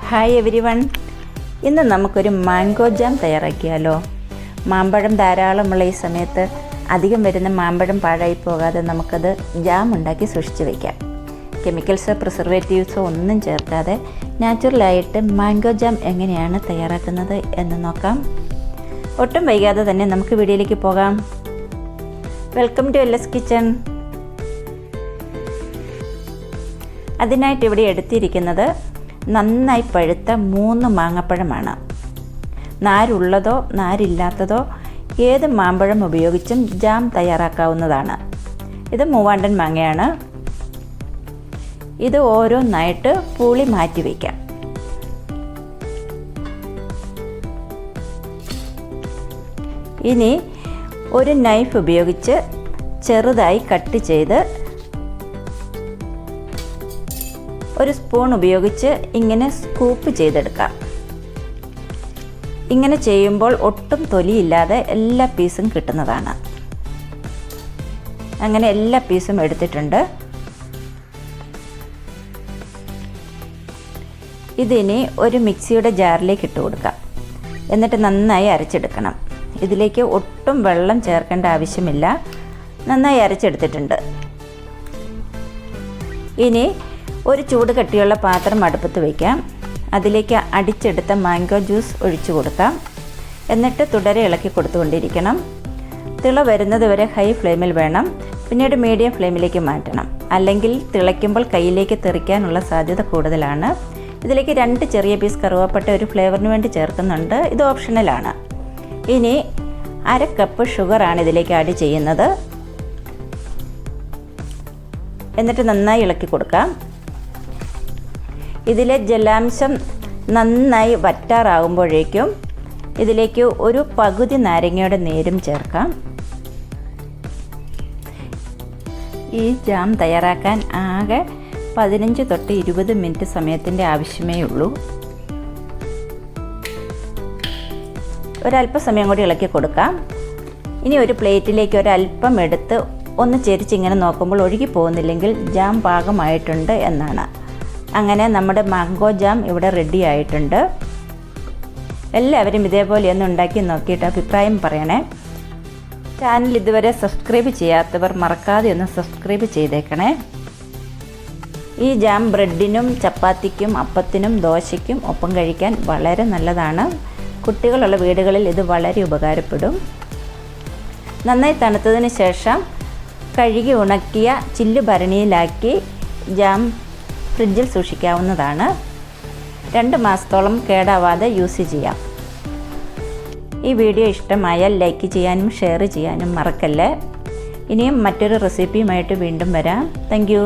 Hi everyone, ഇന്ന് നമുക്കൊരു mango jam തയ്യാറാക്കിയാലോ. മാമ്പഴം ധാരാളമുള്ള ഈ സമയത്ത് അധികം വരുന്ന മാമ്പഴം പാഴായി പോകാതെ നമുക്കത് ജാം ഉണ്ടാക്കി സൂക്ഷിച്ച് വയ്ക്കാം. കെമിക്കൽസോ പ്രിസർവേറ്റീവ്സോ ഒന്നും ചേർക്കാതെ നാച്ചുറലായിട്ട് മാംഗോ ജാം എങ്ങനെയാണ് തയ്യാറാക്കുന്നത് എന്ന് നോക്കാം. ഒട്ടും വൈകാതെ തന്നെ നമുക്ക് വീഡിയോയിലേക്ക് പോകാം. Welcome to LS kitchen. അതിനായിട്ട് ഇവിടെ എടുത്തിരിക്കുന്നത് നന്നായി പഴുത്ത 3 മാങ്ങപ്പഴമാണ്. നാരുള്ളതോ നാരില്ലാത്തതോ ഏത് മാമ്പഴം ഉപയോഗിച്ചും ജാം തയ്യാറാക്കാവുന്നതാണ്. ഇത് മൂവാണ്ടൻ മാങ്ങയാണ്. ഇത് ഓരോന്നായിട്ട് പുളി മാറ്റി വയ്ക്കാം. ഇനി ഒരു നൈഫ് ഉപയോഗിച്ച് ചെറുതായി കട്ട് ചെയ്ത് ഒരു സ്പൂൺ ഉപയോഗിച്ച് ഇങ്ങനെ സ്കൂപ്പ് ചെയ്തെടുക്കാം. ഇങ്ങനെ ചെയ്യുമ്പോൾ ഒട്ടും തൊലിയില്ലാതെ എല്ലാ പീസും കിട്ടുന്നതാണ്. അങ്ങനെ എല്ലാ പീസും എടുത്തിട്ടുണ്ട്. ഇതിനി ഒരു മിക്സിയുടെ ജാറിലേക്ക് ഇട്ട് കൊടുക്കാം. എന്നിട്ട് നന്നായി അരച്ചെടുക്കണം. ഇതിലേക്ക് ഒട്ടും വെള്ളം ചേർക്കേണ്ട ആവശ്യമില്ല. നന്നായി അരച്ചെടുത്തിട്ടുണ്ട്. ഇനി ഒരു ചൂട് കട്ടിയുള്ള പാത്രം അടുപ്പത്ത് വയ്ക്കാം. അതിലേക്ക് അടിച്ചെടുത്ത മാംഗോ ജ്യൂസ് ഒഴിച്ചു കൊടുക്കാം. എന്നിട്ട് തുടരെ ഇളക്കി കൊടുത്തുകൊണ്ടിരിക്കണം. തിള വരുന്നത് വരെ ഹൈ ഫ്ലെയിമിൽ വേണം. പിന്നീട് മീഡിയം ഫ്ലെയിമിലേക്ക് മാറ്റണം. അല്ലെങ്കിൽ തിളയ്ക്കുമ്പോൾ കയ്യിലേക്ക് തെറിക്കാനുള്ള സാധ്യത കൂടുതലാണ്. ഇതിലേക്ക് 2 ചെറിയ പീസ് കറുവാപ്പട്ട ഒരു ഫ്ലേവറിന് വേണ്ടി ചേർക്കുന്നുണ്ട്. ഇത് ഓപ്ഷണലാണ്. ഇനി 1/2 കപ്പ് ഷുഗറാണ് ഇതിലേക്ക് ആഡ് ചെയ്യുന്നത്. എന്നിട്ട് നന്നായി ഇളക്കി കൊടുക്കാം. ഇതിലെ ജലാംശം നന്നായി വറ്റാറാകുമ്പോഴേക്കും ഇതിലേക്ക് ഒരു പകുതി നാരങ്ങയുടെ നീരും ചേർക്കാം. ഈ ജാം തയ്യാറാക്കാൻ ആകെ 15 തൊട്ട് 20 മിനിറ്റ് സമയത്തിൻ്റെ ആവശ്യമേ ഉള്ളൂ. ഒരല്പസമയം കൂടി ഇളക്കി കൊടുക്കാം. ഇനി ഒരു പ്ലേറ്റിലേക്ക് ഒരല്പം എടുത്ത് ഒന്ന് ചെരിച്ചിങ്ങനെ നോക്കുമ്പോൾ ഒഴുകി പോകുന്നില്ലെങ്കിൽ ജാം പാകമായിട്ടുണ്ട് എന്നാണ്. അങ്ങനെ നമ്മുടെ മാംഗോ ജാം ഇവിടെ റെഡി ആയിട്ടുണ്ട്. എല്ലാവരും ഇതേപോലെ ഒന്ന് ഉണ്ടാക്കി നോക്കിയിട്ട് അഭിപ്രായം പറയണേ. ചാനൽ ഇതുവരെ സബ്സ്ക്രൈബ് ചെയ്യാത്തവർ മറക്കാതെ ഒന്ന് സബ്സ്ക്രൈബ് ചെയ്തേക്കണേ. ഈ ജാം ബ്രെഡിനും ചപ്പാത്തിക്കും അപ്പത്തിനും ദോശയ്ക്കും ഒപ്പം കഴിക്കാൻ വളരെ നല്ലതാണ്. കുട്ടികളുള്ള വീടുകളിൽ ഇത് വളരെ ഉപകാരപ്പെടും. നന്നായി തണുത്തതിന് ശേഷം കഴുകി ഉണക്കിയ ചില്ല് ഭരണിയിലാക്കി ജാം ഫ്രിഡ്ജിൽ സൂക്ഷിക്കാവുന്നതാണ്. 2 മാസത്തോളം കേടാവാതെ യൂസ് ചെയ്യാം. ഈ വീഡിയോ ഇഷ്ടമായാൽ ലൈക്ക് ചെയ്യാനും ഷെയർ ചെയ്യാനും മറക്കല്ലേ. ഇനിയും മറ്റൊരു റെസിപ്പിയുമായിട്ട് വീണ്ടും വരാം. Thank you.